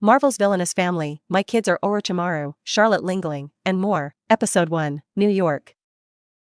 Marvel's Villainous Family, My Kids Are Orochimaru, Charlotte Lingling, and more. Episode 1, New York.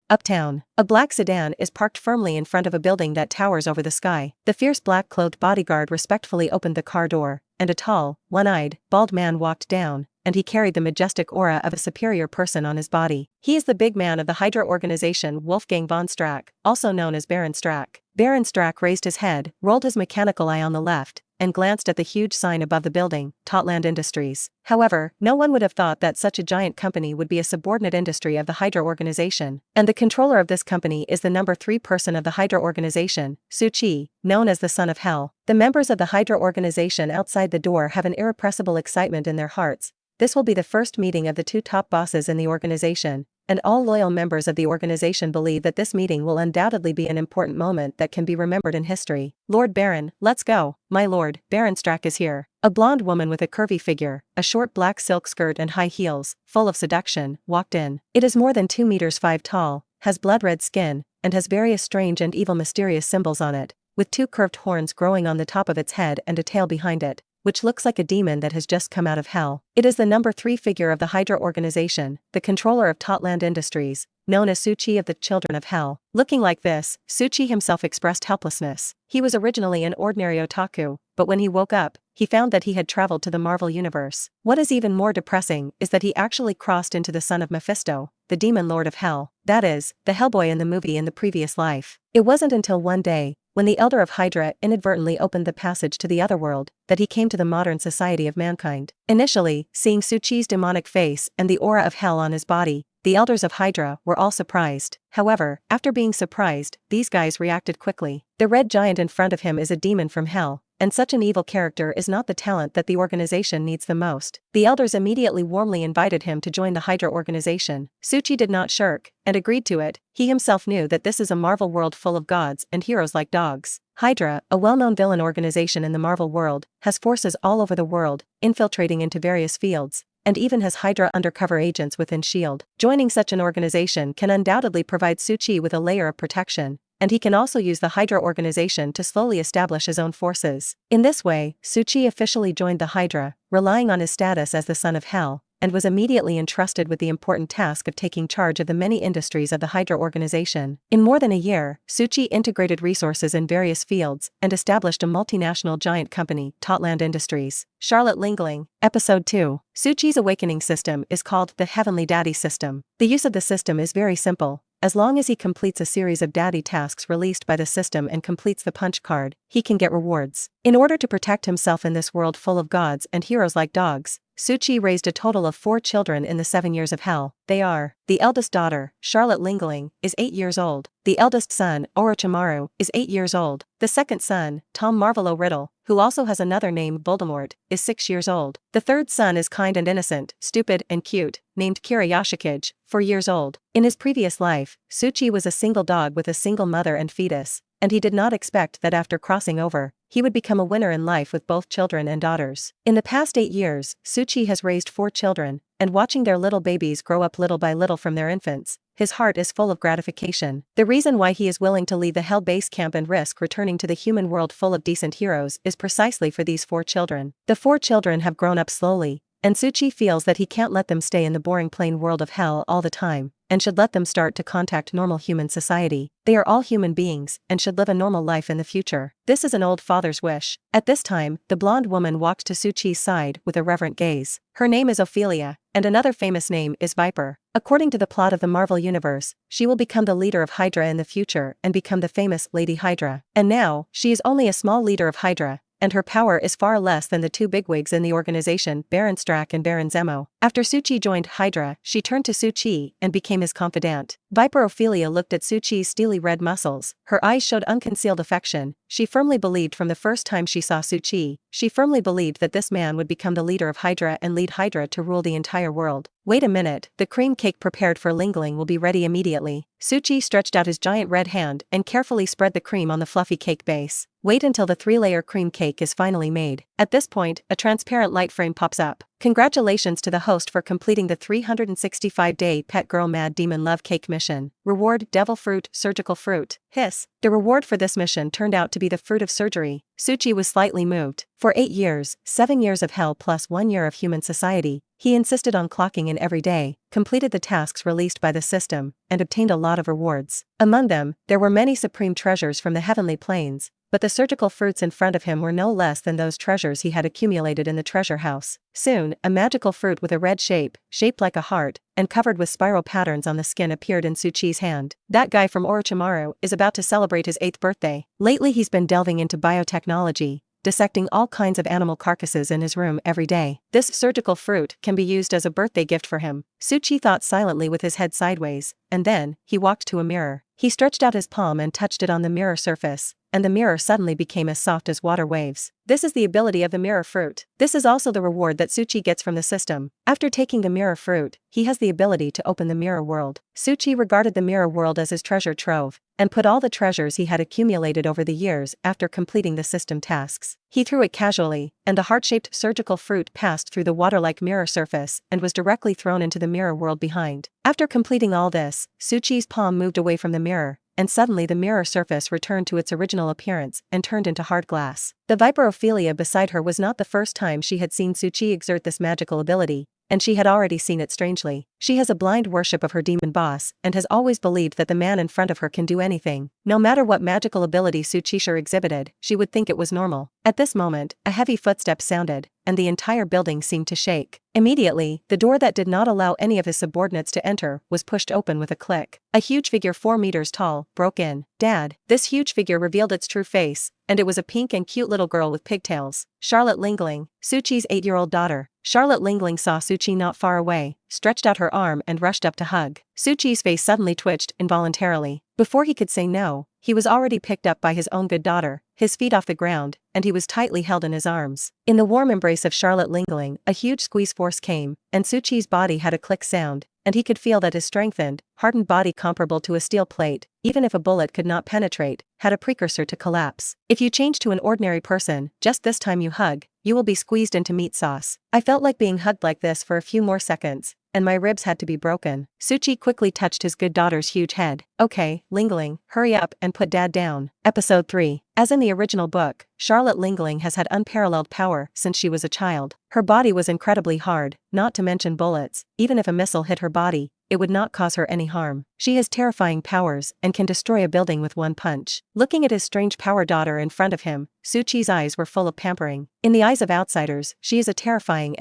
Uptown. A black sedan is parked firmly in front of a building that towers over the sky. The fierce black-clothed bodyguard respectfully opened the car door, and a tall, one-eyed, bald man walked down, and he carried the majestic aura of a superior person on his body. He is the big man of the Hydra organization, Wolfgang von Strack, also known as Baron Strack. Baron Strack raised his head, rolled his mechanical eye on the left, and glanced at the huge sign above the building, Totland Industries. However, no one would have thought that such a giant company would be a subordinate industry of the Hydra organization, and the controller of this company is the number 3 person of the Hydra organization, Su-Chi, known as the Son of Hell. The members of the Hydra organization outside the door have an irrepressible excitement in their hearts. This will be the first meeting of the 2 top bosses in the organization, and all loyal members of the organization believe that this meeting will undoubtedly be an important moment that can be remembered in history. Lord Baron, let's go. My lord, Baron Strack is here. A blonde woman with a curvy figure, a short black silk skirt and high heels, full of seduction, walked in. It is more than 2 meters 5 tall, has blood-red skin, and has various strange and evil mysterious symbols on it, with 2 curved horns growing on the top of its head and a tail behind it, which looks like a demon that has just come out of hell. It is the number 3 figure of the Hydra organization, the controller of Totland Industries, known as Su-Chi of the Children of Hell. Looking like this, Su-Chi himself expressed helplessness. He was originally an ordinary otaku, but when he woke up, he found that he had traveled to the Marvel Universe. What is even more depressing is that he actually crossed into the son of Mephisto, the demon lord of hell, that is, the Hellboy in the movie in the previous life. It wasn't until one day, when the Elder of Hydra inadvertently opened the passage to the otherworld, that he came to the modern society of mankind. Initially, seeing Su-Chi's demonic face and the aura of hell on his body, the Elders of Hydra were all surprised. However, after being surprised, these guys reacted quickly. The red giant in front of him is a demon from hell, and such an evil character is not the talent that the organization needs the most. The elders immediately warmly invited him to join the Hydra organization. Su-Chi did not shirk, and agreed to it. He himself knew that this is a Marvel world full of gods and heroes like dogs. Hydra, a well-known villain organization in the Marvel world, has forces all over the world, infiltrating into various fields, and even has Hydra undercover agents within S.H.I.E.L.D. Joining such an organization can undoubtedly provide Su-Chi with a layer of protection, and he can also use the Hydra organization to slowly establish his own forces. In this way, Su-Chi officially joined the Hydra, relying on his status as the Son of Hell, and was immediately entrusted with the important task of taking charge of the many industries of the Hydra organization. In more than a year, Su-Chi integrated resources in various fields and established a multinational giant company, Totland Industries. Charlotte Lingling. Episode 2. Su-Chi's awakening system is called the Heavenly Daddy System. The use of the system is very simple. As long as he completes a series of daddy tasks released by the system and completes the punch card, he can get rewards. In order to protect himself in this world full of gods and heroes like dogs, Su-Chi raised a total of 4 children in the 7 years of hell. They are: the eldest daughter, Charlotte Lingling, is 8 years old. The eldest son, Orochimaru, is 8 years old. The second son, Tom Marvolo Riddle, who also has another name, Voldemort, is 6 years old. The third son is kind and innocent, stupid and cute, named Kira Yoshikage, 4 years old. In his previous life, Su-Chi was a single dog with a single mother and fetus, and he did not expect that after crossing over, he would become a winner in life with both children and daughters. In the past 8 years, Su-Chi has raised 4 children, and watching their little babies grow up little by little from their infants, his heart is full of gratification. The reason why he is willing to leave the Hell base camp and risk returning to the human world full of decent heroes is precisely for these 4 children. The 4 children have grown up slowly, and Su-Chi feels that he can't let them stay in the boring plain world of hell all the time, and should let them start to contact normal human society. They are all human beings, and should live a normal life in the future. This is an old father's wish. At this time, the blonde woman walked to Su-Chi's side with a reverent gaze. Her name is Ophelia, and another famous name is Viper. According to the plot of the Marvel Universe, she will become the leader of Hydra in the future and become the famous Lady Hydra. And now, she is only a small leader of Hydra, and her power is far less than the 2 bigwigs in the organization, Baron Strack and Baron Zemo. After Su-Chi joined Hydra, she turned to Su-Chi and became his confidant. Viper Ophelia looked at Su-Chi's steely red muscles. Her eyes showed unconcealed affection. She firmly believed from the first time she saw Su-Chi, she firmly believed that this man would become the leader of Hydra and lead Hydra to rule the entire world. Wait a minute, the cream cake prepared for Lingling will be ready immediately. Su-Chi stretched out his giant red hand and carefully spread the cream on the fluffy cake base. Wait until the 3-layer cream cake is finally made. At this point, a transparent light frame pops up. Congratulations to the host for completing the 365-day Pet Girl Mad Demon Love Cake mission. Reward: Devil Fruit, Surgical Fruit. Hiss. The reward for this mission turned out to be the fruit of surgery. Suchi was slightly moved. For 8 years, 7 years of hell plus 1 year of human society, he insisted on clocking in every day, completed the tasks released by the system, and obtained a lot of rewards. Among them, there were many supreme treasures from the heavenly planes, but the surgical fruits in front of him were no less than those treasures he had accumulated in the treasure house. Soon, a magical fruit with a red shape, shaped like a heart, and covered with spiral patterns on the skin appeared in Suchi's hand. That guy from Orochimaru is about to celebrate his 8th birthday. Lately he's been delving into biotechnology, dissecting all kinds of animal carcasses in his room every day. This surgical fruit can be used as a birthday gift for him. Suchi thought silently with his head sideways, and then, he walked to a mirror. He stretched out his palm and touched it on the mirror surface, and the mirror suddenly became as soft as water waves. This is the ability of the mirror fruit. This is also the reward that Suchi gets from the system. After taking the mirror fruit, he has the ability to open the mirror world. Suchi regarded the mirror world as his treasure trove, and put all the treasures he had accumulated over the years after completing the system tasks. He threw it casually, and the heart-shaped surgical fruit passed through the water-like mirror surface and was directly thrown into the mirror world behind. After completing all this, Suchi's palm moved away from the mirror, and suddenly the mirror surface returned to its original appearance and turned into hard glass. The Viper Ophelia beside her was not the first time she had seen Suchi exert this magical ability, and she had already seen it strangely. She has a blind worship of her demon boss and has always believed that the man in front of her can do anything. No matter what magical ability Suchi exhibited, she would think it was normal. At this moment, a heavy footstep sounded, and the entire building seemed to shake. Immediately, the door that did not allow any of his subordinates to enter was pushed open with a click. A huge figure 4 meters tall broke in. Dad. This huge figure revealed its true face, and it was a pink and cute little girl with pigtails. Charlotte Lingling, Suchi's 8-year-old daughter. Charlotte Lingling saw Suchi not far away, stretched out her arm and rushed up to hug. Suchi's face suddenly twitched involuntarily. Before he could say no, he was already picked up by his own good daughter, his feet off the ground, and he was tightly held in his arms. In the warm embrace of Charlotte Lingling, a huge squeeze force came, and Suchi's body had a click sound, and he could feel that his strengthened, hardened body comparable to a steel plate, even if a bullet could not penetrate, had a precursor to collapse. If you change to an ordinary person, just this time you hug, you will be squeezed into meat sauce. I felt like being hugged like this for a few more seconds, and my ribs had to be broken. Suchi quickly touched his good daughter's huge head. Okay, Lingling, hurry up and put Dad down. Episode 3. As in the original book, Charlotte Lingling has had unparalleled power since she was a child. Her body was incredibly hard, not to mention bullets. Even if a missile hit her body, it would not cause her any harm. She has terrifying powers and can destroy a building with one punch. Looking at his strange power daughter in front of him, Suchi's eyes were full of pampering. In the eyes of outsiders, she is a terrifying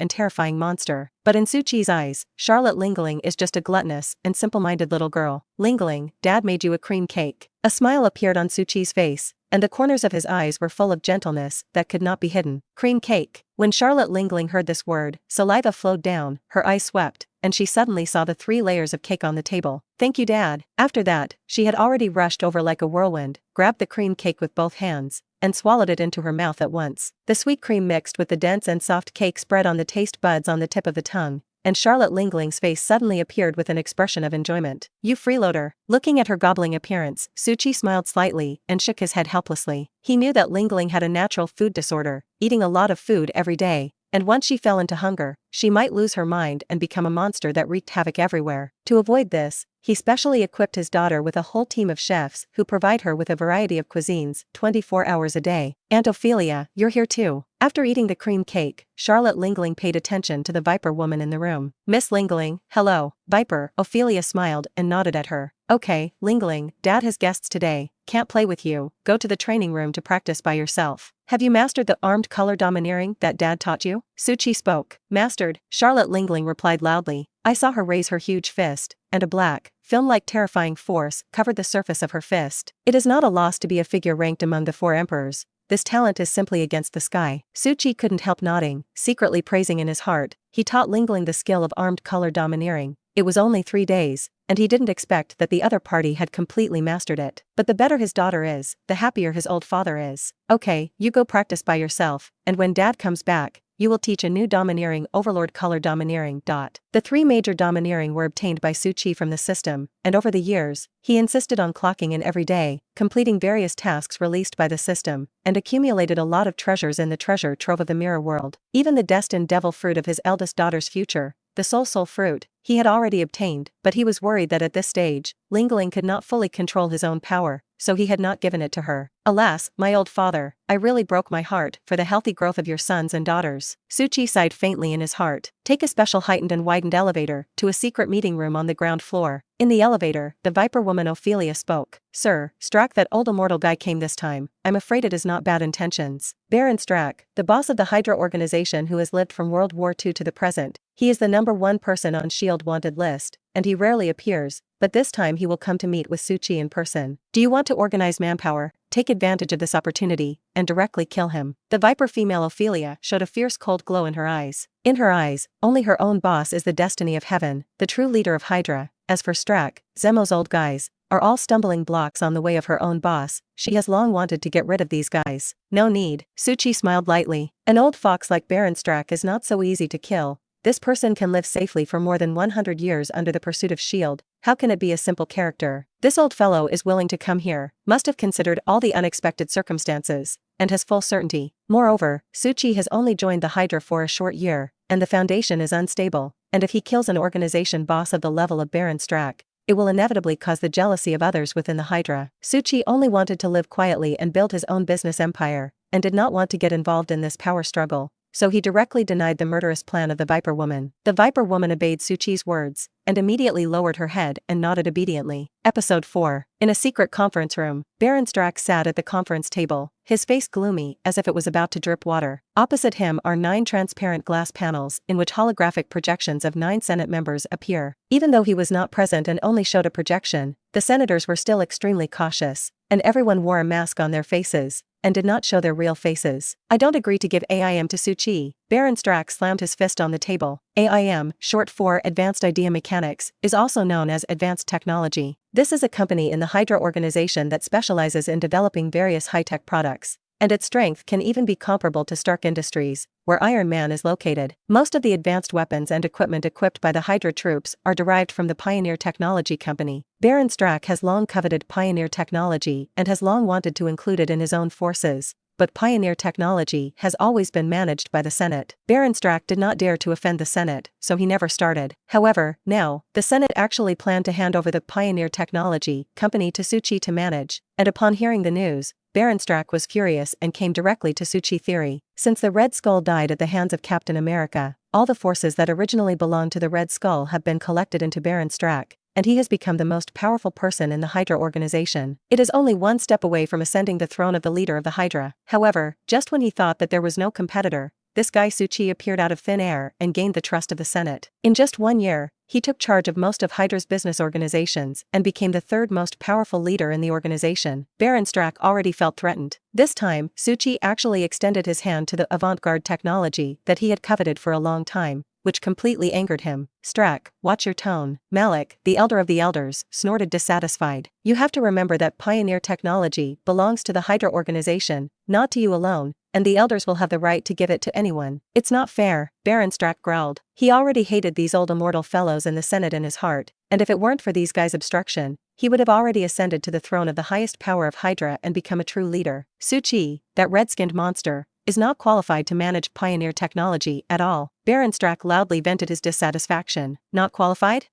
monster. But in Suchi's eyes, Charlotte Lingling is just a gluttonous and simple-minded little girl. Lingling, Dad made you a cream cake. A smile appeared on Suchi's face, and the corners of his eyes were full of gentleness that could not be hidden. Cream cake. When Charlotte Lingling heard this word, saliva flowed down, her eyes swept, and she suddenly saw the 3 layers of cake on the table. Thank you, Dad. After that, she had already rushed over like a whirlwind, grabbed the cream cake with both hands, and swallowed it into her mouth at once. The sweet cream mixed with the dense and soft cake spread on the taste buds on the tip of the tongue, and Charlotte Lingling's face suddenly appeared with an expression of enjoyment. You freeloader. Looking at her gobbling appearance, Suchi smiled slightly and shook his head helplessly. He knew that Lingling had a natural food disorder, eating a lot of food every day, and once she fell into hunger, she might lose her mind and become a monster that wreaked havoc everywhere. To avoid this, he specially equipped his daughter with a whole team of chefs who provide her with a variety of cuisines 24 hours a day. Aunt Ophelia, you're here too. After eating the cream cake, Charlotte Lingling paid attention to the Viper woman in the room. Miss Lingling, hello. Viper, Ophelia smiled and nodded at her. Okay, Lingling, Dad has guests today. Can't play with you. Go to the training room to practice by yourself. Have you mastered the armed color domineering that Dad taught you? Suchi spoke. Mastered, Charlotte Lingling replied loudly. I saw her raise her huge fist, and a black, film-like terrifying force covered the surface of her fist. It is not a loss to be a figure ranked among the 4 emperors. This talent is simply against the sky. Suchi couldn't help nodding, secretly praising in his heart. He taught Lingling the skill of armed color domineering. It was only 3 days, and he didn't expect that the other party had completely mastered it. But the better his daughter is, the happier his old father is. Okay, you go practice by yourself, and when Dad comes back, you will teach a new domineering overlord color domineering. The 3 major domineering were obtained by Suchi from the system, and over the years, he insisted on clocking in every day, completing various tasks released by the system, and accumulated a lot of treasures in the treasure trove of the mirror world. Even the destined devil fruit of his eldest daughter's future, the soul fruit, he had already obtained, but he was worried that at this stage, Lingling could not fully control his own power, so he had not given it to her. Alas, my old father, I really broke my heart for the healthy growth of your sons and daughters. Suchi sighed faintly in his heart. Take a special heightened and widened elevator to a secret meeting room on the ground floor. In the elevator, the Viper woman Ophelia spoke. Sir, Strack, that old immortal guy came this time. I'm afraid it is not bad intentions. Baron Strack, the boss of the Hydra organization who has lived from World War II to the present. He is the #1 person on S.H.I.E.L.D. wanted list, and he rarely appears, but this time he will come to meet with Suchi in person. Do you want to organize manpower, take advantage of this opportunity, and directly kill him? The Viper female Ophelia showed a fierce cold glow in her eyes. In her eyes, only her own boss is the destiny of heaven, the true leader of Hydra. As for Strack, Zemo's old guys are all stumbling blocks on the way of her own boss. She has long wanted to get rid of these guys. No need. Suchi smiled lightly. An old fox like Baron Strack is not so easy to kill. This person can live safely for more than 100 years under the pursuit of S.H.I.E.L.D. How can it be a simple character? This old fellow is willing to come here, must have considered all the unexpected circumstances, and has full certainty. Moreover, Suchi has only joined the Hydra for a short year, and the foundation is unstable, and if he kills an organization boss of the level of Baron Strack, it will inevitably cause the jealousy of others within the Hydra. Suchi only wanted to live quietly and build his own business empire, and did not want to get involved in this power struggle. So he directly denied the murderous plan of the Viper woman. The Viper woman obeyed Suchi's words, and immediately lowered her head and nodded obediently. Episode 4. In a secret conference room, Baron Strack sat at the conference table, his face gloomy as if it was about to drip water. Opposite him are 9 transparent glass panels in which holographic projections of 9 Senate members appear. Even though he was not present and only showed a projection, the senators were still extremely cautious, and everyone wore a mask on their faces, and did not show their real faces. I don't agree to give AIM to Suchi. Baron Strack slammed his fist on the table. AIM, short for Advanced Idea Mechanics, is also known as Advanced Technology. This is a company in the Hydra organization that specializes in developing various high-tech products, and its strength can even be comparable to Stark Industries, where Iron Man is located. Most of the advanced weapons and equipment equipped by the Hydra troops are derived from the Pioneer Technology Company. Baron Strack has long coveted Pioneer Technology and has long wanted to include it in his own forces, but Pioneer Technology has always been managed by the Senate. Baron Strack did not dare to offend the Senate, so he never started. However, now, the Senate actually planned to hand over the Pioneer Technology Company to Suchi to manage, and upon hearing the news, Baron Strack was furious and came directly to Suchi Theory. Since the Red Skull died at the hands of Captain America, all the forces that originally belonged to the Red Skull have been collected into Baron Strack, and he has become the most powerful person in the Hydra organization. It is only one step away from ascending the throne of the leader of the Hydra. However, just when he thought that there was no competitor, this guy Suchi appeared out of thin air and gained the trust of the Senate. In just 1 year, he took charge of most of Hydra's business organizations and became the 3rd most powerful leader in the organization. Baron Strack already felt threatened. This time, Suchi actually extended his hand to the avant-garde technology that he had coveted for a long time, which completely angered him. Strack, watch your tone. Malik, the elder of the elders, snorted dissatisfied. You have to remember that Pioneer Technology belongs to the Hydra organization, not to you alone, and the elders will have the right to give it to anyone. It's not fair, Baron Strack growled. He already hated these old immortal fellows in the Senate in his heart, and if it weren't for these guys' obstruction, he would have already ascended to the throne of the highest power of Hydra and become a true leader. Suchi, that red-skinned monster, is not qualified to manage Pioneer Technology at all. Baron Strack loudly vented his dissatisfaction. Not qualified?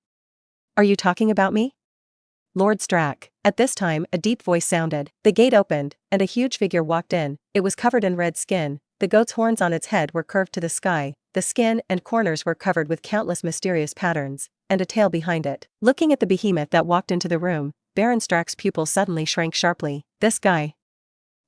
Are you talking about me? Lord Strack. At this time, a deep voice sounded. The gate opened, and a huge figure walked in. It was covered in red skin. The goat's horns on its head were curved to the sky. The skin and corners were covered with countless mysterious patterns, and a tail behind it. Looking at the behemoth that walked into the room, Baron Strack's pupils suddenly shrank sharply. This guy.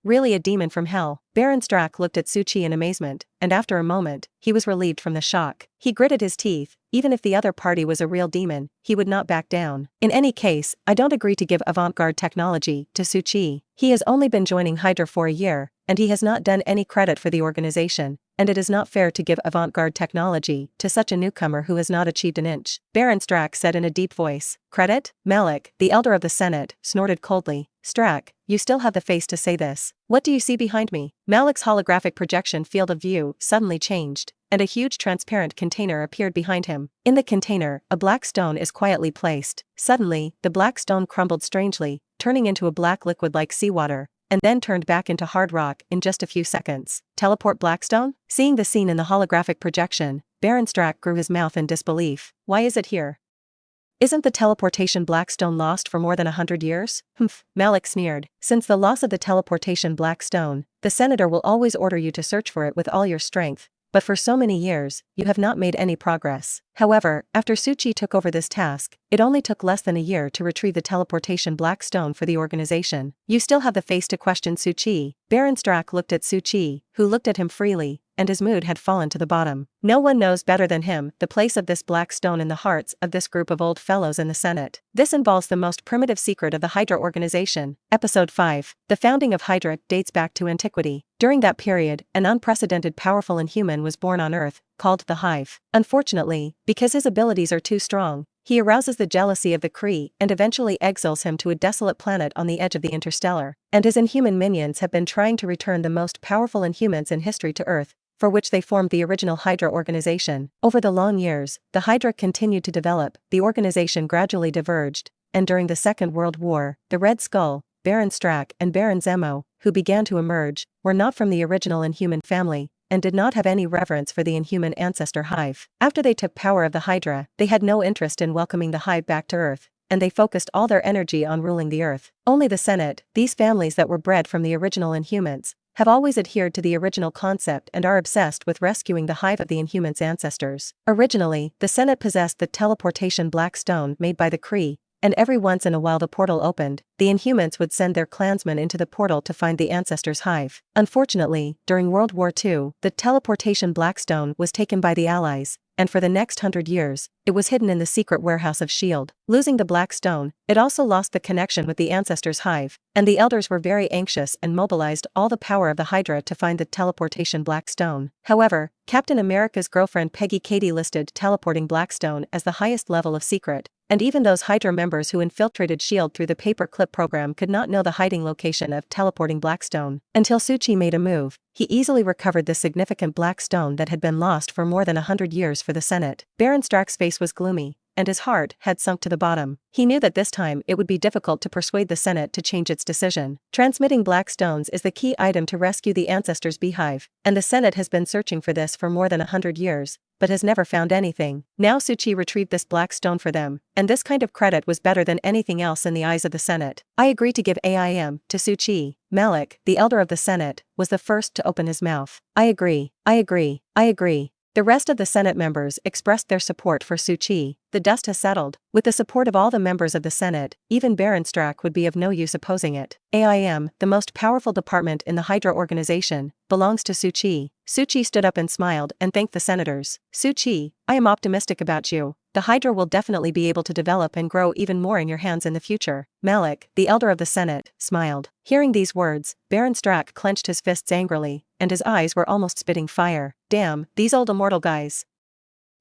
Really a demon from hell. Baron Strack looked at Suchi in amazement, and after a moment, he was relieved from the shock. He gritted his teeth. Even if the other party was a real demon, he would not back down. In any case, I don't agree to give avant-garde technology to Suchi. He has only been joining Hydra for a year, and he has not done any credit for the organization, and it is not fair to give avant-garde technology to such a newcomer who has not achieved an inch. Baron Strack said in a deep voice. Credit? Malik, the elder of the Senate, snorted coldly. Strack, you still have the face to say this. What do you see behind me? Malik's holographic projection field of view suddenly changed, and a huge transparent container appeared behind him. In the container, a black stone is quietly placed. Suddenly, the black stone crumbled strangely, turning into a black liquid like seawater, and then turned back into hard rock in just a few seconds. Teleport Blackstone? Seeing the scene in the holographic projection, Baron Strack grew his mouth in disbelief. Why is it here? Isn't the teleportation Blackstone lost for more than 100 years? Humph, Malik sneered. Since the loss of the teleportation Blackstone, the senator will always order you to search for it with all your strength, but for so many years, you have not made any progress. However, after Suchi took over this task, it only took less than a year to retrieve the teleportation Blackstone for the organization. You still have the face to question Suchi. Baron Strack looked at Suchi, who looked at him freely, and his mood had fallen to the bottom. No one knows better than him the place of this black stone in the hearts of this group of old fellows in the Senate. This involves the most primitive secret of the Hydra organization. Episode 5. The founding of Hydra dates back to antiquity. During that period, an unprecedented powerful inhuman was born on Earth, called the Hive. Unfortunately, because his abilities are too strong, he arouses the jealousy of the Kree and eventually exiles him to a desolate planet on the edge of the interstellar. And his inhuman minions have been trying to return the most powerful inhumans in history to Earth, for which they formed the original Hydra organization. Over the long years, the Hydra continued to develop, the organization gradually diverged, and during the Second World War, the Red Skull, Baron Strack and Baron Zemo, who began to emerge, were not from the original Inhuman family, and did not have any reverence for the Inhuman ancestor Hive. After they took power of the Hydra, they had no interest in welcoming the Hive back to Earth, and they focused all their energy on ruling the Earth. Only the Senate, these families that were bred from the original Inhumans, have always adhered to the original concept and are obsessed with rescuing the Hive of the Inhumans' ancestors. Originally, the Senate possessed the teleportation Black Stone made by the Kree, and every once in a while the portal opened, the Inhumans would send their clansmen into the portal to find the ancestors' Hive. Unfortunately, during World War II, the teleportation Blackstone was taken by the Allies, and for the next 100 years, it was hidden in the secret warehouse of S.H.I.E.L.D. Losing the Black Stone, it also lost the connection with the ancestors' Hive, and the elders were very anxious and mobilized all the power of the Hydra to find the teleportation Black Stone. However, Captain America's girlfriend Peggy Carter listed teleporting Blackstone as the highest level of secret, and even those Hydra members who infiltrated S.H.I.E.L.D. through the paperclip program could not know the hiding location of teleporting Blackstone. Until Suchi made a move, he easily recovered the significant Black Stone that had been lost for more than 100 years for the Senate. Baron Strack's face was gloomy, and his heart had sunk to the bottom. He knew that this time it would be difficult to persuade the Senate to change its decision. Transmitting Black Stones is the key item to rescue the ancestors' beehive, and the Senate has been searching for this for more than 100 years, but has never found anything. Now Suchi retrieved this Black Stone for them, and this kind of credit was better than anything else in the eyes of the Senate. I agree to give AIM to Suchi. Malik, the elder of the Senate, was the first to open his mouth. I agree. The rest of the Senate members expressed their support for Suchi. The dust has settled. With the support of all the members of the Senate, even Baron Strack would be of no use opposing it. AIM, the most powerful department in the Hydra organization, belongs to Suchi. Suchi stood up and smiled and thanked the senators. Suchi, I am optimistic about you. The Hydra will definitely be able to develop and grow even more in your hands in the future. Malik, the elder of the Senate, smiled. Hearing these words, Baron Strack clenched his fists angrily, and his eyes were almost spitting fire. Damn, these old immortal guys.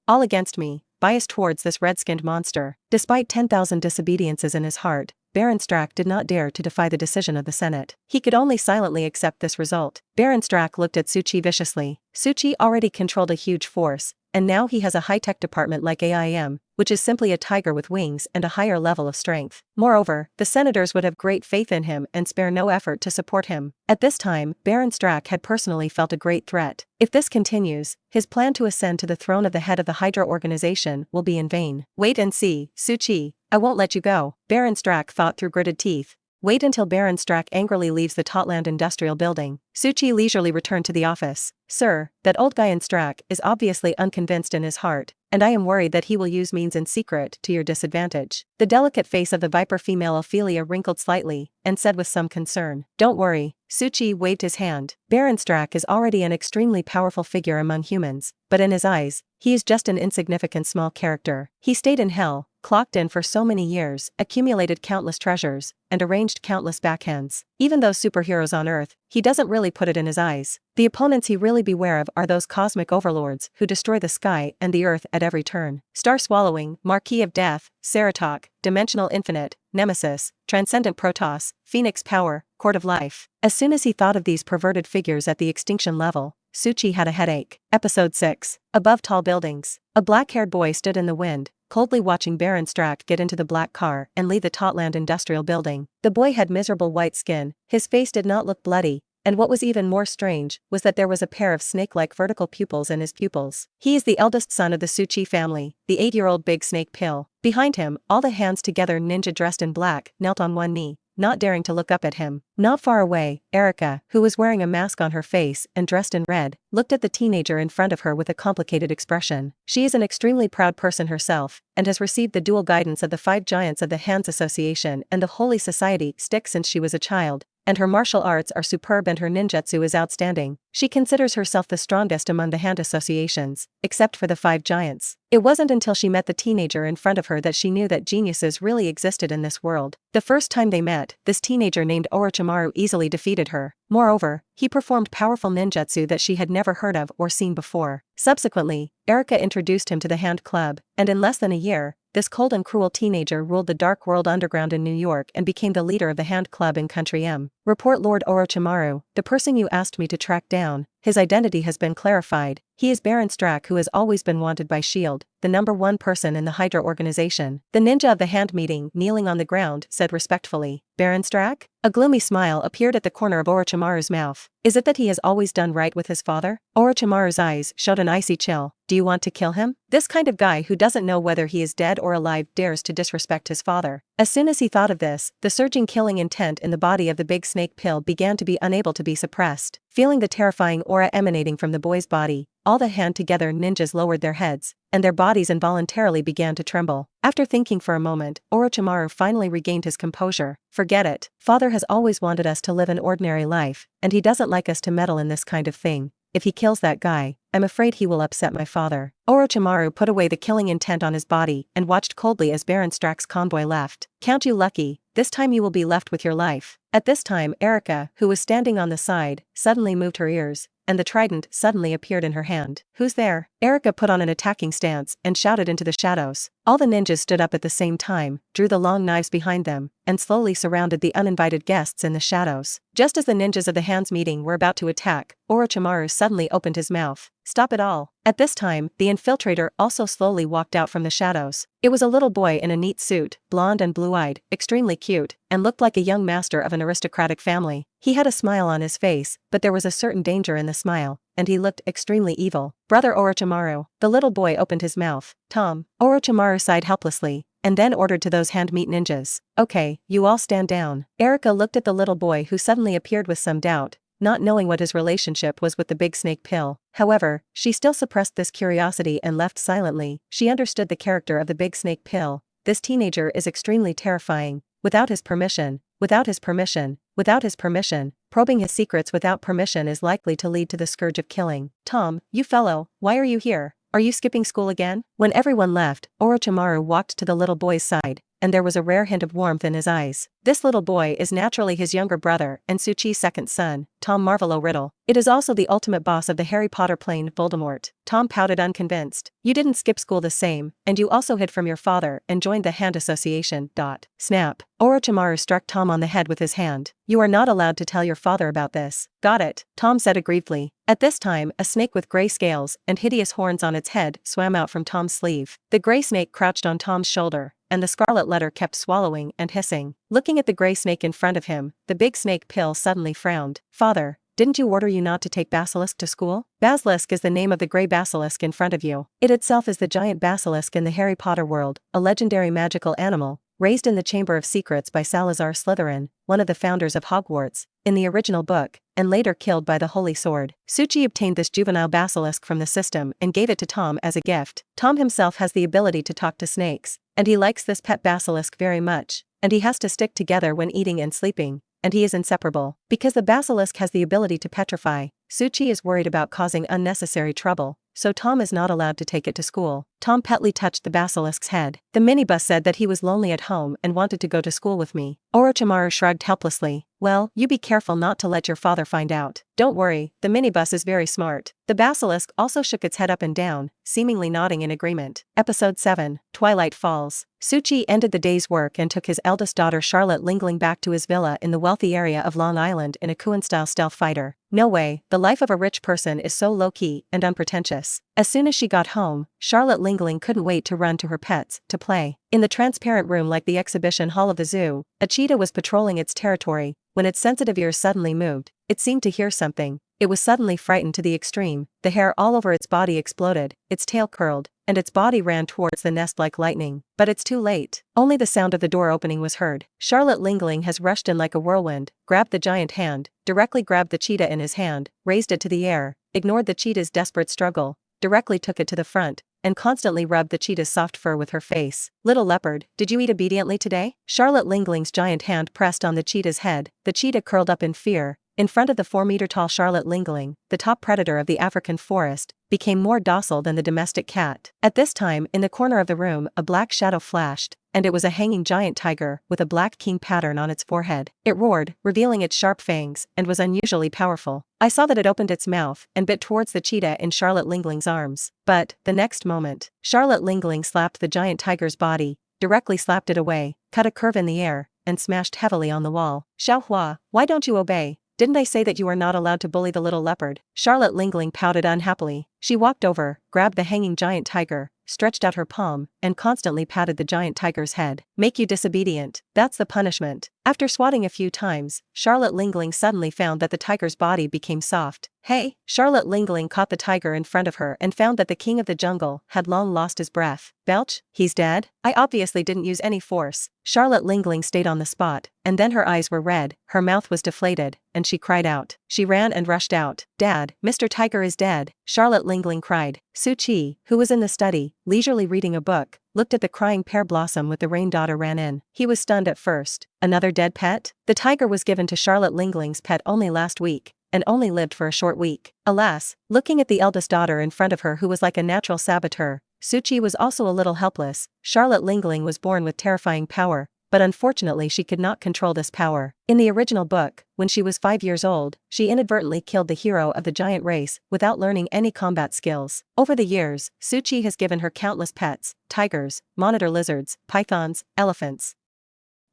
All against me, biased towards this red-skinned monster. Despite 10,000 disobediences in his heart, Baron Strack did not dare to defy the decision of the Senate. He could only silently accept this result. Baron Strack looked at Suchi viciously. Suchi already controlled a huge force, and now he has a high-tech department like AIM, which is simply a tiger with wings and a higher level of strength. Moreover, the senators would have great faith in him and spare no effort to support him. At this time, Baron Strack had personally felt a great threat. If this continues, his plan to ascend to the throne of the head of the Hydra organization will be in vain. Wait and see, Suchi, I won't let you go. Baron Strack thought through gritted teeth. Wait until Baron Strack angrily leaves the Totland Industrial Building. Suchi leisurely returned to the office. Sir, that old guy in Strack is obviously unconvinced in his heart, and I am worried that he will use means in secret to your disadvantage. The delicate face of the Viper female Ophelia wrinkled slightly, and said with some concern, Don't worry. Suchi waved his hand. Baron Strack is already an extremely powerful figure among humans, but in his eyes, he is just an insignificant small character. He stayed in hell, clocked in for so many years, accumulated countless treasures, and arranged countless backhands. Even those superheroes on Earth, he doesn't really put it in his eyes. The opponents he really beware of are those cosmic overlords who destroy the sky and the earth at every turn. Star-swallowing, Marquis of Death, Ceratok, Dimensional Infinite, Nemesis, Transcendent Protoss, Phoenix Power, Court of Life. As soon as he thought of these perverted figures at the extinction level, Suchi had a headache. Episode 6. Above tall buildings. A black-haired boy stood in the wind, coldly watching Baron Strack get into the black car and leave the Totland industrial building. The boy had miserable white skin, his face did not look bloody, and what was even more strange was that there was a pair of snake-like vertical pupils in his pupils. He is the eldest son of the Suchi family, the 8-year-old Big Snake Pill. Behind him, all the hands together ninja dressed in black knelt on one knee, not daring to look up at him. Not far away, Erica, who was wearing a mask on her face and dressed in red, looked at the teenager in front of her with a complicated expression. She is an extremely proud person herself, and has received the dual guidance of the 5 giants of the Hands Association and the Holy Society stick since she was a child, and her martial arts are superb and her ninjutsu is outstanding. She considers herself the strongest among the hand associations, except for the 5 giants. It wasn't until she met the teenager in front of her that she knew that geniuses really existed in this world. The first time they met, this teenager named Orochimaru easily defeated her. Moreover, he performed powerful ninjutsu that she had never heard of or seen before. Subsequently, Erica introduced him to the Hand Club, and in less than a year, this cold and cruel teenager ruled the Dark World Underground in New York and became the leader of the Hand Club in Country M. Report Lord Orochimaru, the person you asked me to track down. His identity has been clarified. He is Baron Strack, who has always been wanted by S.H.I.E.L.D., the #1 person in the Hydra organization. The ninja of the hand meeting, kneeling on the ground, said respectfully, "Baron Strack?" A gloomy smile appeared at the corner of Orochimaru's mouth. Is it that he has always done right with his father? Orochimaru's eyes showed an icy chill. Do you want to kill him? This kind of guy who doesn't know whether he is dead or alive dares to disrespect his father. As soon as he thought of this, the surging killing intent in the body of the Big Snake Pill began to be unable to be suppressed. Feeling the terrifying aura emanating from the boy's body, all the hand together ninjas lowered their heads, and their bodies involuntarily began to tremble. After thinking for a moment, Orochimaru finally regained his composure. Forget it. Father has always wanted us to live an ordinary life, and he doesn't like us to meddle in this kind of thing. If he kills that guy, I'm afraid he will upset my father. Orochimaru put away the killing intent on his body and watched coldly as Baron Strack's convoy left. Count you lucky, this time you will be left with your life. At this time, Erica, who was standing on the side, suddenly moved her ears, and the trident suddenly appeared in her hand. Who's there? Erica put on an attacking stance and shouted into the shadows. All the ninjas stood up at the same time, drew the long knives behind them, and slowly surrounded the uninvited guests in the shadows. Just as the ninjas of the Hands meeting were about to attack, Orochimaru suddenly opened his mouth. Stop it all. At this time, the infiltrator also slowly walked out from the shadows. It was a little boy in a neat suit, blonde and blue-eyed, extremely cute, and looked like a young master of an aristocratic family. He had a smile on his face, but there was a certain danger in the smile, and he looked extremely evil. Brother Orochimaru. The little boy opened his mouth. Tom. Orochimaru sighed helplessly, and then ordered to those hand meat ninjas. Okay, you all stand down. Erica looked at the little boy who suddenly appeared with some doubt, not knowing what his relationship was with the Big Snake Pill. However, she still suppressed this curiosity and left silently. She understood the character of the Big Snake Pill. This teenager is extremely terrifying. Without his permission, without his permission, without his permission, probing his secrets without permission is likely to lead to the scourge of killing. Tom, you fellow, why are you here? Are you skipping school again? When everyone left, Orochimaru walked to the little boy's side, and there was a rare hint of warmth in his eyes. This little boy is naturally his younger brother and Suchi's second son, Tom Marvolo Riddle. It is also the ultimate boss of the Harry Potter plane, Voldemort. Tom pouted unconvinced. You didn't skip school the same, and you also hid from your father and joined the Hand Association. Snap. Orochimaru struck Tom on the head with his hand. You are not allowed to tell your father about this. Got it, Tom said aggrievedly. At this time, a snake with gray scales and hideous horns on its head swam out from Tom's sleeve. The gray snake crouched on Tom's shoulder, and the scarlet letter kept swallowing and hissing. Looking at the gray snake in front of him, the Big Snake Pill suddenly frowned. Father, didn't you order you not to take Basilisk to school? Basilisk is the name of the gray basilisk in front of you. It itself is the giant basilisk in the Harry Potter world, a legendary magical animal, raised in the Chamber of Secrets by Salazar Slytherin, one of the founders of Hogwarts, in the original book, and later killed by the Holy Sword. Suchi obtained this juvenile basilisk from the system and gave it to Tom as a gift. Tom himself has the ability to talk to snakes, and he likes this pet basilisk very much, and he has to stick together when eating and sleeping, and he is inseparable. Because the basilisk has the ability to petrify, Suchi is worried about causing unnecessary trouble, so Tom is not allowed to take it to school. Tom petly touched the basilisk's head. The minibus said that he was lonely at home and wanted to go to school with me. Orochimaru shrugged helplessly. Well, you be careful not to let your father find out. Don't worry, the minibus is very smart. The basilisk also shook its head up and down, seemingly nodding in agreement. Episode 7, Twilight Falls. Suchi ended the day's work and took his eldest daughter Charlotte Lingling back to his villa in the wealthy area of Long Island in a Kuan-style stealth fighter. No way, the life of a rich person is so low-key and unpretentious. As soon as she got home, Charlotte Lingling couldn't wait to run to her pets, to play. In the transparent room like the exhibition hall of the zoo, a cheetah was patrolling its territory. When its sensitive ears suddenly moved, it seemed to hear something. It was suddenly frightened to the extreme. The hair all over its body exploded, its tail curled, and its body ran towards the nest like lightning. But it's too late. Only the sound of the door opening was heard. Charlotte Lingling has rushed in like a whirlwind, grabbed the giant hand, directly grabbed the cheetah in his hand, raised it to the air, ignored the cheetah's desperate struggle, directly took it to the front, and constantly rubbed the cheetah's soft fur with her face. Little leopard, did you eat obediently today? Charlotte Lingling's giant hand pressed on the cheetah's head. The cheetah curled up in fear. In front of the 4-meter-tall Charlotte Lingling, the top predator of the African forest, became more docile than the domestic cat. At this time, in the corner of the room, a black shadow flashed, and it was a hanging giant tiger with a black king pattern on its forehead. It roared, revealing its sharp fangs, and was unusually powerful. I saw that it opened its mouth and bit towards the cheetah in Charlotte Lingling's arms. But, the next moment, Charlotte Lingling slapped the giant tiger's body, directly slapped it away, cut a curve in the air, and smashed heavily on the wall. Xiaohua, why don't you obey? Didn't I say that you are not allowed to bully the little leopard? Charlotte Lingling pouted unhappily. She walked over, grabbed the hanging giant tiger, stretched out her palm, and constantly patted the giant tiger's head. Make you disobedient. That's the punishment. After swatting a few times, Charlotte Lingling suddenly found that the tiger's body became soft. Hey! Charlotte Lingling caught the tiger in front of her and found that the king of the jungle had long lost his breath. Belch, he's dead? I obviously didn't use any force. Charlotte Lingling stayed on the spot, and then her eyes were red, her mouth was deflated, and she cried out. She ran and rushed out. Dad, Mr. Tiger is dead, Charlotte Lingling cried. Suchi, who was in the study, leisurely reading a book, looked at the crying pear blossom with the rain daughter ran in. He was stunned at first. Another dead pet? The tiger was given to Charlotte Lingling's pet only last week, and only lived for a short week. Alas, looking at the eldest daughter in front of her who was like a natural saboteur, Suchi was also a little helpless. Charlotte Lingling was born with terrifying power, but unfortunately she could not control this power. In the original book, when she was 5 years old, she inadvertently killed the hero of the giant race without learning any combat skills. Over the years, Suchi has given her countless pets, tigers, monitor lizards, pythons, elephants.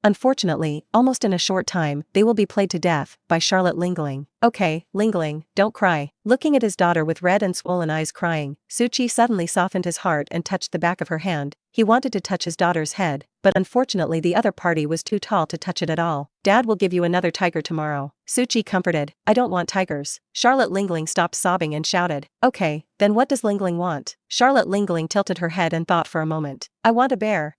Unfortunately, almost in a short time, they will be played to death by Charlotte Lingling. Okay, Lingling, don't cry. Looking at his daughter with red and swollen eyes crying, Suchi suddenly softened his heart and touched the back of her hand. He wanted to touch his daughter's head, but unfortunately the other party was too tall to touch it at all. Dad will give you another tiger tomorrow. Suchi comforted. I don't want tigers. Charlotte Lingling stopped sobbing and shouted. Okay, then what does Lingling want? Charlotte Lingling tilted her head and thought for a moment. I want a bear.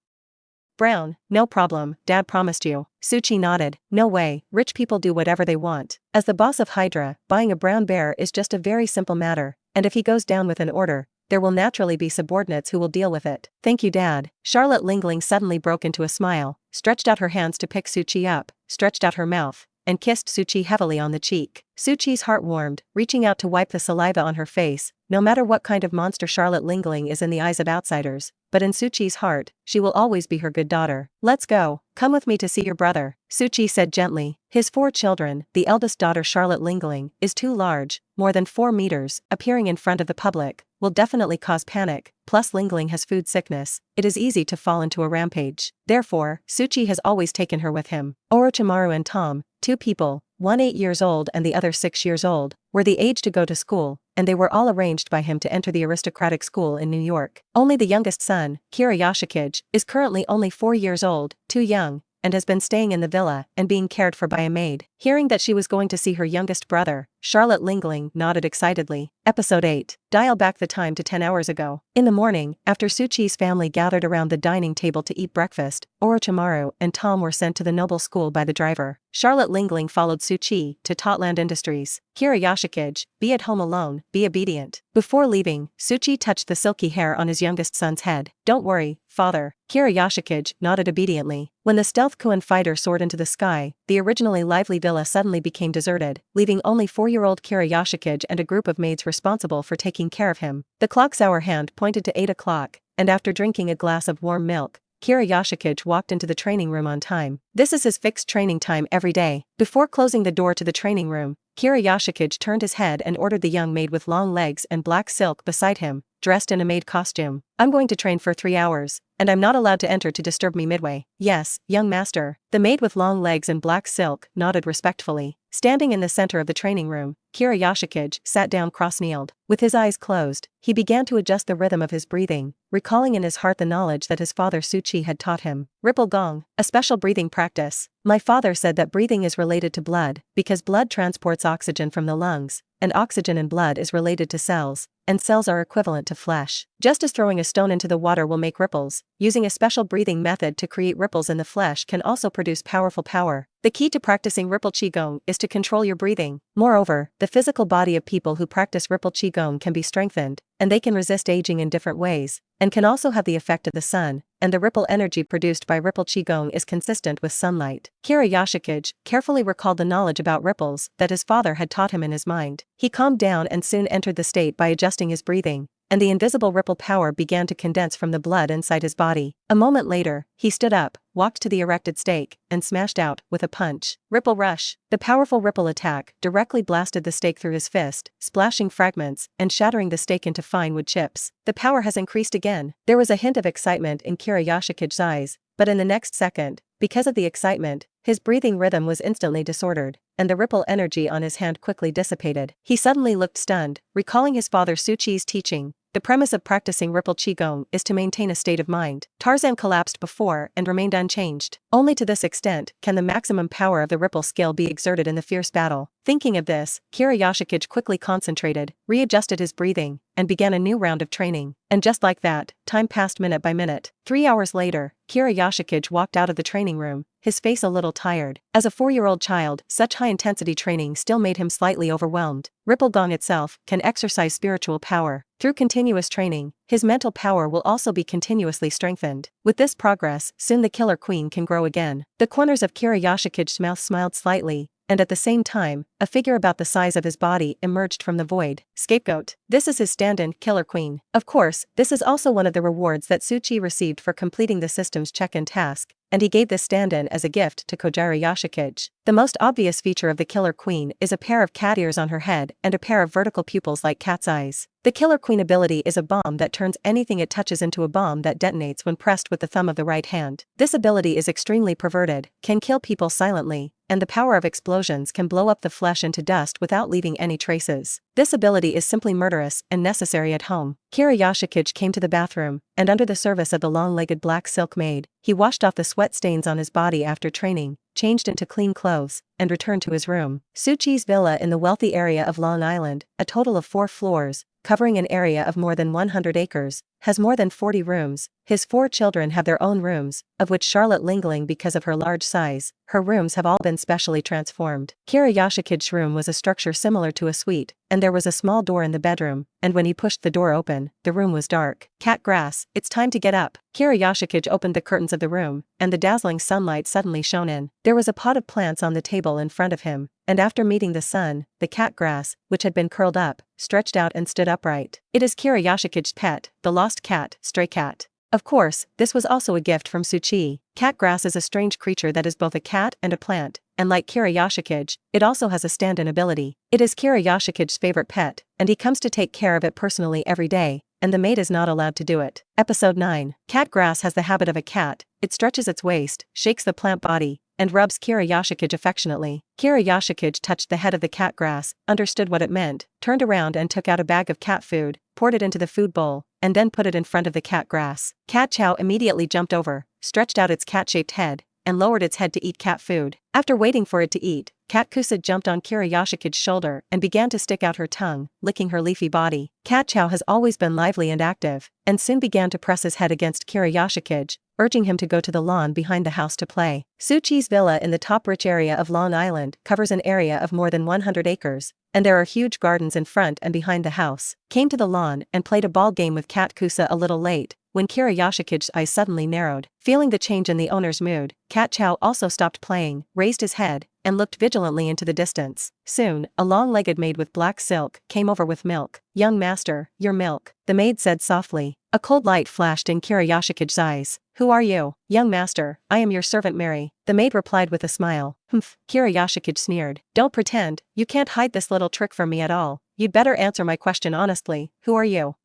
Brown, no problem, Dad promised you. Suchi nodded. No way, rich people do whatever they want. As the boss of Hydra, buying a brown bear is just a very simple matter, and if he goes down with an order, there will naturally be subordinates who will deal with it. Thank you, Dad. Charlotte Lingling suddenly broke into a smile, stretched out her hands to pick Suchi up, stretched out her mouth, and kissed Suchi heavily on the cheek. Suchi's heart warmed, reaching out to wipe the saliva on her face. No matter what kind of monster Charlotte Lingling is in the eyes of outsiders, but in Suchi's heart, she will always be her good daughter. Let's go. Come with me to see your brother, Suchi said gently. His 4 children, the eldest daughter Charlotte Lingling, is too large, more than 4 meters, appearing in front of the public, will definitely cause panic, plus Lingling has food sickness, it is easy to fall into a rampage. Therefore, Suchi has always taken her with him. Orochimaru and Tom, 2 people, one 8 years old and the other 6 years old, were the age to go to school, and they were all arranged by him to enter the aristocratic school in New York. Only the youngest son, Yoshikage, is currently only 4 years old, too young, and has been staying in the villa and being cared for by a maid. Hearing that she was going to see her youngest brother, Charlotte Lingling nodded excitedly. Episode 8. Dial back the time to 10 hours ago. In the morning, after Suchi's family gathered around the dining table to eat breakfast, Orochimaru and Tom were sent to the noble school by the driver. Charlotte Lingling followed Suchi to Totland Industries. Yoshikage, be at home alone, be obedient. Before leaving, Suchi touched the silky hair on his youngest son's head. Don't worry, father. Yoshikage nodded obediently. When the stealth Kuan fighter soared into the sky, the originally lively village villa suddenly became deserted, leaving only 4-year-old Kira Yoshikage and a group of maids responsible for taking care of him. The clock's hour hand pointed to 8 o'clock, and after drinking a glass of warm milk, Kira Yoshikage walked into the training room on time. This is his fixed training time every day. Before closing the door to the training room, Kira Yoshikage turned his head and ordered the young maid with long legs and black silk beside him, dressed in a maid costume. "I'm going to train for 3 hours, and I'm not allowed to enter to disturb me midway." "Yes, young master." The maid with long legs and black silk nodded respectfully. Standing in the center of the training room, Kira Yoshikage sat down cross-kneeled. With his eyes closed, he began to adjust the rhythm of his breathing, recalling in his heart the knowledge that his father Suchi had taught him. Ripple Gong, a special breathing practice. My father said that breathing is related to blood, because blood transports oxygen from the lungs, and oxygen in blood is related to cells, and cells are equivalent to flesh. Just as throwing a stone into the water will make ripples, using a special breathing method to create ripples in the flesh can also produce powerful power. The key to practicing Ripple Qigong is to control your breathing. Moreover, the physical body of people who practice Ripple Qigong can be strengthened, and they can resist aging in different ways, and can also have the effect of the sun, and the ripple energy produced by Ripple Qigong is consistent with sunlight. Kira Yoshikage carefully recalled the knowledge about ripples that his father had taught him in his mind. He calmed down and soon entered the state by adjusting his breathing, and the invisible ripple power began to condense from the blood inside his body. A moment later, he stood up, walked to the erected stake, and smashed out with a punch. Ripple Rush. The powerful ripple attack directly blasted the stake through his fist, splashing fragments and shattering the stake into fine wood chips. The power has increased again. There was a hint of excitement in Kira Yoshikage's eyes, but in the next second, because of the excitement, his breathing rhythm was instantly disordered, and the ripple energy on his hand quickly dissipated. He suddenly looked stunned, recalling his father Suchi's teaching. The premise of practicing Ripple Qigong is to maintain a state of mind. Tarzan collapsed before and remained unchanged. Only to this extent can the maximum power of the ripple skill be exerted in the fierce battle. Thinking of this, Kira Yoshikage quickly concentrated, readjusted his breathing, and began a new round of training. And just like that, time passed minute by minute. 3 hours later, Kira Yoshikage walked out of the training room, his face a little tired. As a 4-year-old child, such high-intensity training still made him slightly overwhelmed. Ripple Gong itself can exercise spiritual power. Through continuous training, his mental power will also be continuously strengthened. With this progress, soon the Killer Queen can grow again. The corners of Kira Yoshikage's mouth smiled slightly, and at the same time, a figure about the size of his body emerged from the void. Scapegoat. This is his stand-in, Killer Queen. Of course, this is also one of the rewards that Suchi received for completing the system's check-in task, and he gave this stand-in as a gift to Kojiro Yoshikage. The most obvious feature of the Killer Queen is a pair of cat ears on her head and a pair of vertical pupils like cat's eyes. The Killer Queen ability is a bomb that turns anything it touches into a bomb that detonates when pressed with the thumb of the right hand. This ability is extremely perverted, can kill people silently, and the power of explosions can blow up the flesh into dust without leaving any traces. This ability is simply murderous and necessary at home. Kira Yoshikage came to the bathroom, and under the service of the long-legged black silk maid, he washed off the sweat stains on his body after training, changed into clean clothes, and returned to his room. Suchi's villa in the wealthy area of Long Island, a total of 4 floors, covering an area of more than 100 acres, has more than 40 rooms. His 4 children have their own rooms, of which Charlotte Lingling, because of her large size, her rooms have all been specially transformed. Kira Yoshikage's room was a structure similar to a suite, and there was a small door in the bedroom, and when he pushed the door open, the room was dark. Cat grass, it's time to get up. Kira Yoshikage opened the curtains of the room, and the dazzling sunlight suddenly shone in. There was a pot of plants on the table in front of him, and after meeting the sun, the cat grass, which had been curled up, stretched out and stood upright. It is Kira Yoshikage's pet, the lost cat, Stray Cat. Of course, this was also a gift from Suchi. Cat grass is a strange creature that is both a cat and a plant, and like Kira Yoshikage, it also has a stand-in ability. It is Kira Yoshikage's favorite pet, and he comes to take care of it personally every day, and the maid is not allowed to do it. Episode 9. Cat grass has the habit of a cat. It stretches its waist, shakes the plant body, and rubs Kira Yoshikage affectionately. Kira Yoshikage touched the head of the cat grass, understood what it meant, turned around and took out a bag of cat food, poured it into the food bowl, and then put it in front of the cat grass. Cat Chow immediately jumped over, stretched out its cat-shaped head, and lowered its head to eat cat food. After waiting for it to eat, Cat Kusa jumped on Kira Yoshikage's shoulder and began to stick out her tongue, licking her leafy body. Cat Chow has always been lively and active, and soon began to press his head against Kira Yoshikage, urging him to go to the lawn behind the house to play. Suchi's villa in the top rich area of Long Island covers an area of more than 100 acres, and there are huge gardens in front and behind the house. Came to the lawn and played a ball game with Cat Kusa a little late, when Kira Yoshikage's eyes suddenly narrowed. Feeling the change in the owner's mood, Cat Chow also stopped playing, raised his head, and looked vigilantly into the distance. Soon, a long-legged maid with black silk came over with milk. "Young master, your milk," the maid said softly. A cold light flashed in Kira Yoshikage's eyes. "Who are you?" "Young master, I am your servant Mary," the maid replied with a smile. "Humph," Kira Yoshikage sneered. "Don't pretend, you can't hide this little trick from me at all. You'd better answer my question honestly. Who are you?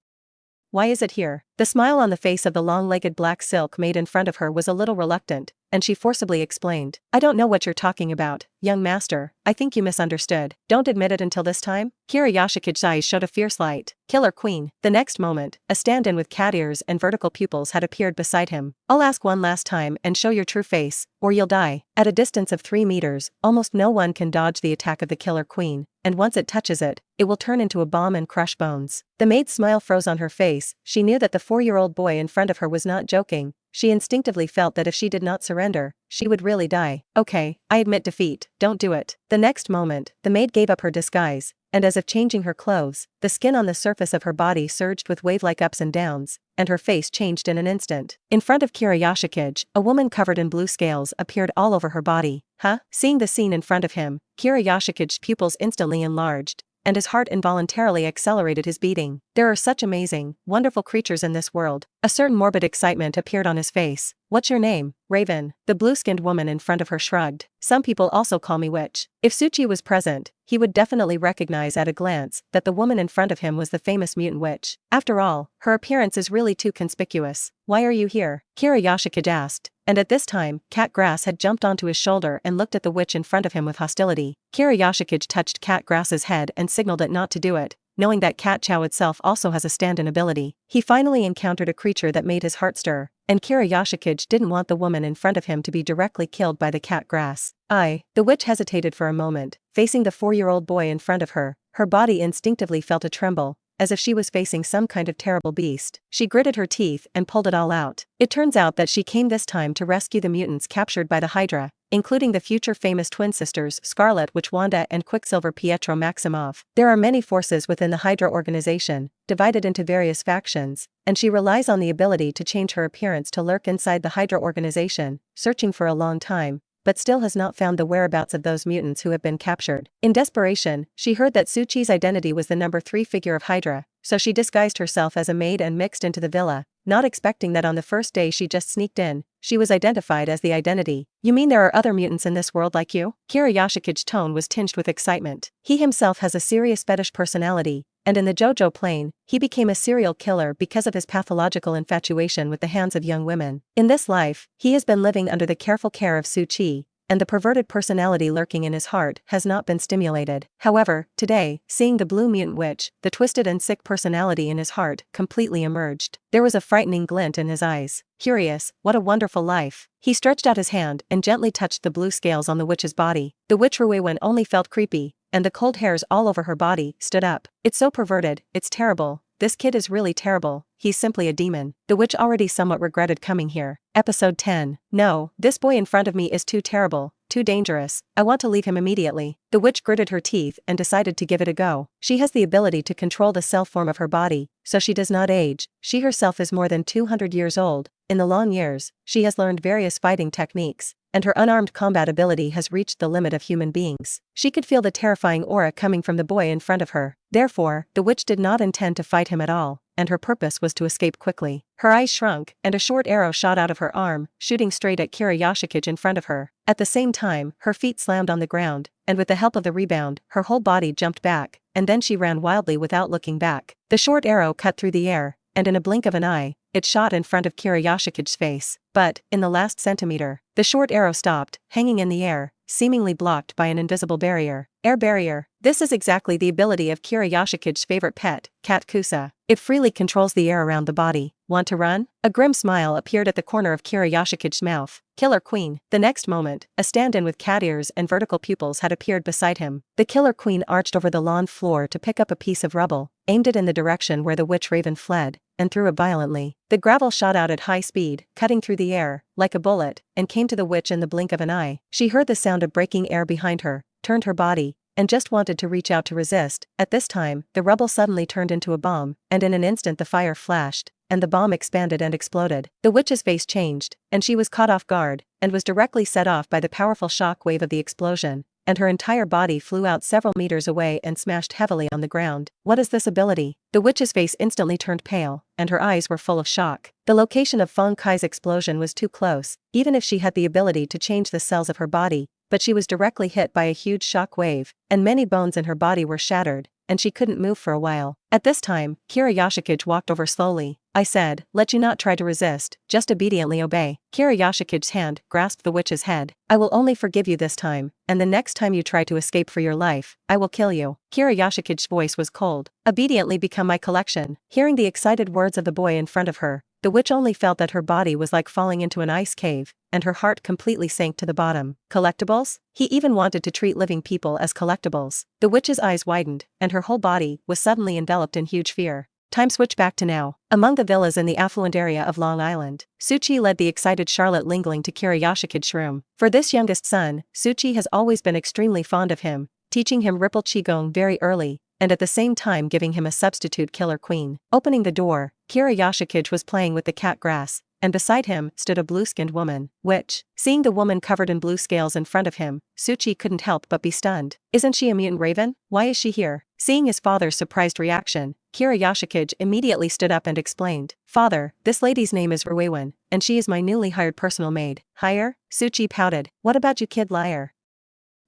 Why is it here?" The smile on the face of the long-legged black silk maid in front of her was a little reluctant, and she forcibly explained. "I don't know what you're talking about, young master, I think you misunderstood. Don't admit it until this time?" Kira Yoshikage's eyes showed a fierce light. "Killer Queen." The next moment, a stand-in with cat ears and vertical pupils had appeared beside him. "I'll ask one last time and show your true face, or you'll die." At a distance of 3 meters, almost no one can dodge the attack of the Killer Queen, and once it touches it, it will turn into a bomb and crush bones. The maid's smile froze on her face. She knew that the 4-year-old boy in front of her was not joking. She instinctively felt that if she did not surrender, she would really die. "Okay, I admit defeat, don't do it." The next moment, the maid gave up her disguise, and as if changing her clothes, the skin on the surface of her body surged with wave-like ups and downs, and her face changed in an instant. In front of Kira Yoshikage, a woman covered in blue scales appeared all over her body. Huh? Seeing the scene in front of him, Kira Yoshikage's pupils instantly enlarged, and his heart involuntarily accelerated his beating. There are such amazing, wonderful creatures in this world. A certain morbid excitement appeared on his face. "What's your name?" "Raven." The blue-skinned woman in front of her shrugged. "Some people also call me witch." If Suchi was present, he would definitely recognize at a glance that the woman in front of him was the famous mutant witch. After all, her appearance is really too conspicuous. "Why are you here?" Kira Yoshikage asked, and at this time, Cat Grass had jumped onto his shoulder and looked at the witch in front of him with hostility. Kira Yoshikage touched Cat Grass's head and signaled it not to do it, knowing that Cat Chow itself also has a stand-in ability. He finally encountered a creature that made his heart stir, and Kira Yoshikage didn't want the woman in front of him to be directly killed by the Cat Grass. The witch hesitated for a moment, facing the 4-year-old boy in front of her. Her body instinctively felt a tremble, as if she was facing some kind of terrible beast. She gritted her teeth and pulled it all out. It turns out that she came this time to rescue the mutants captured by the Hydra, including the future famous twin sisters Scarlet Witch Wanda and Quicksilver Pietro Maximoff. There are many forces within the Hydra organization, divided into various factions, and she relies on the ability to change her appearance to lurk inside the Hydra organization, searching for a long time, but still has not found the whereabouts of those mutants who have been captured. In desperation, she heard that Suchi's identity was the number 3 figure of Hydra, so she disguised herself as a maid and mixed into the villa, not expecting that on the first day she just sneaked in, she was identified as the identity. "You mean there are other mutants in this world like you?" Kira Yoshikage's tone was tinged with excitement. He himself has a serious fetish personality, and in the JoJo plane, he became a serial killer because of his pathological infatuation with the hands of young women. In this life, he has been living under the careful care of Suchi, and the perverted personality lurking in his heart has not been stimulated. However, today, seeing the blue mutant witch, the twisted and sick personality in his heart completely emerged. There was a frightening glint in his eyes. Curious, what a wonderful life. He stretched out his hand and gently touched the blue scales on the witch's body. The witch Ruiwen only felt creepy, and the cold hairs all over her body stood up. "It's so perverted, it's terrible. This kid is really terrible, he's simply a demon." The witch already somewhat regretted coming here. Episode 10. "No, this boy in front of me is too terrible, too dangerous, I want to leave him immediately." The witch gritted her teeth and decided to give it a go. She has the ability to control the cell form of her body, so she does not age. She herself is more than 200 years old. In the long years, she has learned various fighting techniques, and her unarmed combat ability has reached the limit of human beings. She could feel the terrifying aura coming from the boy in front of her. Therefore, the witch did not intend to fight him at all, and her purpose was to escape quickly. Her eyes shrunk, and a short arrow shot out of her arm, shooting straight at Kira Yoshikage in front of her. At the same time, her feet slammed on the ground, and with the help of the rebound, her whole body jumped back, and then she ran wildly without looking back. The short arrow cut through the air, and in a blink of an eye, it shot in front of Kira Yoshikage's face. But, in the last centimeter, the short arrow stopped, hanging in the air, seemingly blocked by an invisible barrier. Air barrier. This is exactly the ability of Kira Yoshikage's favorite pet, Cat Kusa. It freely controls the air around the body. "Want to run?" A grim smile appeared at the corner of Kira Yoshikage's mouth. "Killer Queen." The next moment, a stand-in with cat ears and vertical pupils had appeared beside him. The Killer Queen arched over the lawn floor to pick up a piece of rubble, aimed it in the direction where the witch Raven fled, and threw it violently. The gravel shot out at high speed, cutting through the air, like a bullet, and came to the witch in the blink of an eye. She heard the sound of breaking air behind her, turned her body, and just wanted to reach out to resist. At this time, the rubble suddenly turned into a bomb, and in an instant the fire flashed, and the bomb expanded and exploded. The witch's face changed, and she was caught off guard, and was directly set off by the powerful shock wave of the explosion, and her entire body flew out several meters away and smashed heavily on the ground. What is this ability? The witch's face instantly turned pale, and her eyes were full of shock. The location of Feng Kai's explosion was too close, even if she had the ability to change the cells of her body, but she was directly hit by a huge shock wave, and many bones in her body were shattered, and she couldn't move for a while. At this time, Kira Yoshikage walked over slowly. I said, let you not try to resist, just obediently obey. Kira Yoshikage's hand grasped the witch's head. I will only forgive you this time, and the next time you try to escape for your life, I will kill you. Kira Yoshikage's voice was cold. Obediently become my collection. Hearing the excited words of the boy in front of her, the witch only felt that her body was like falling into an ice cave, and her heart completely sank to the bottom. Collectibles? He even wanted to treat living people as collectibles. The witch's eyes widened, and her whole body was suddenly enveloped in huge fear. Time switch back to now. Among the villas in the affluent area of Long Island, Suchi led the excited Charlotte Lingling to Kira Yoshikage's room. For this youngest son, Suchi has always been extremely fond of him, teaching him Ripple Qigong very early, and at the same time giving him a substitute killer queen. Opening the door, Kira Yoshikage was playing with the cat grass, and beside him stood a blue-skinned woman, which, seeing the woman covered in blue scales in front of him, Suchi couldn't help but be stunned. Isn't she a mutant raven? Why is she here? Seeing his father's surprised reaction, Kira Yoshikage immediately stood up and explained, Father, this lady's name is Ruiwen, and she is my newly hired personal maid. Hire? Suchi pouted. What about you, kid liar?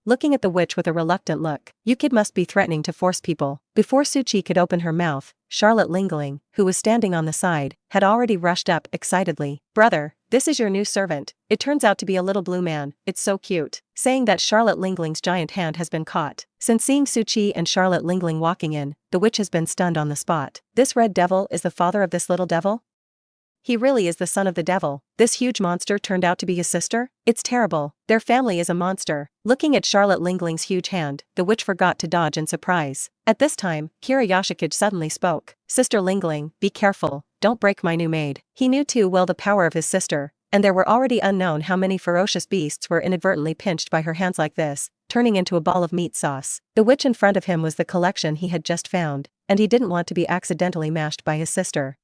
Looking at the witch with a reluctant look, you kid must be threatening to force people. Before Suchi could open her mouth, Charlotte Lingling, who was standing on the side, had already rushed up excitedly. Brother, this is your new servant. It turns out to be a little blue man. It's so cute. Saying that, Charlotte Lingling's giant hand has been caught. Since seeing Suchi and Charlotte Lingling walking in, the witch has been stunned on the spot. This red devil is the father of this little devil? He really is the son of the devil. This huge monster turned out to be his sister? It's terrible. Their family is a monster. Looking at Charlotte Lingling's huge hand, the witch forgot to dodge in surprise. At this time, Kira Yoshikage suddenly spoke. Sister Lingling, be careful. Don't break my new maid. He knew too well the power of his sister, and there were already unknown how many ferocious beasts were inadvertently pinched by her hands like this, turning into a ball of meat sauce. The witch in front of him was the collection he had just found, and he didn't want to be accidentally mashed by his sister.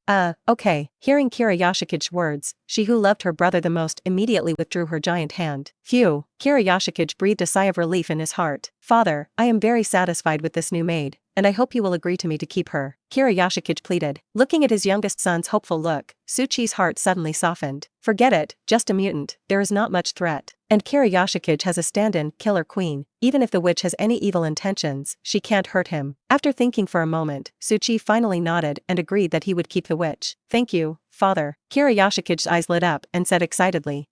Okay. Hearing Kira Yoshikage's words, she who loved her brother the most immediately withdrew her giant hand. Phew. Kira Yoshikage breathed a sigh of relief in his heart. Father, I am very satisfied with this new maid, and I hope you will agree to me to keep her. Kira Yoshikage pleaded. Looking at his youngest son's hopeful look, Suchi's heart suddenly softened. Forget it, just a mutant, there is not much threat. And Kira Yoshikage has a stand-in killer queen. Even if the witch has any evil intentions, she can't hurt him. After thinking for a moment, Suchi finally nodded and agreed that he would keep the witch. Thank you, father. Kira Yoshikage's eyes lit up and said excitedly.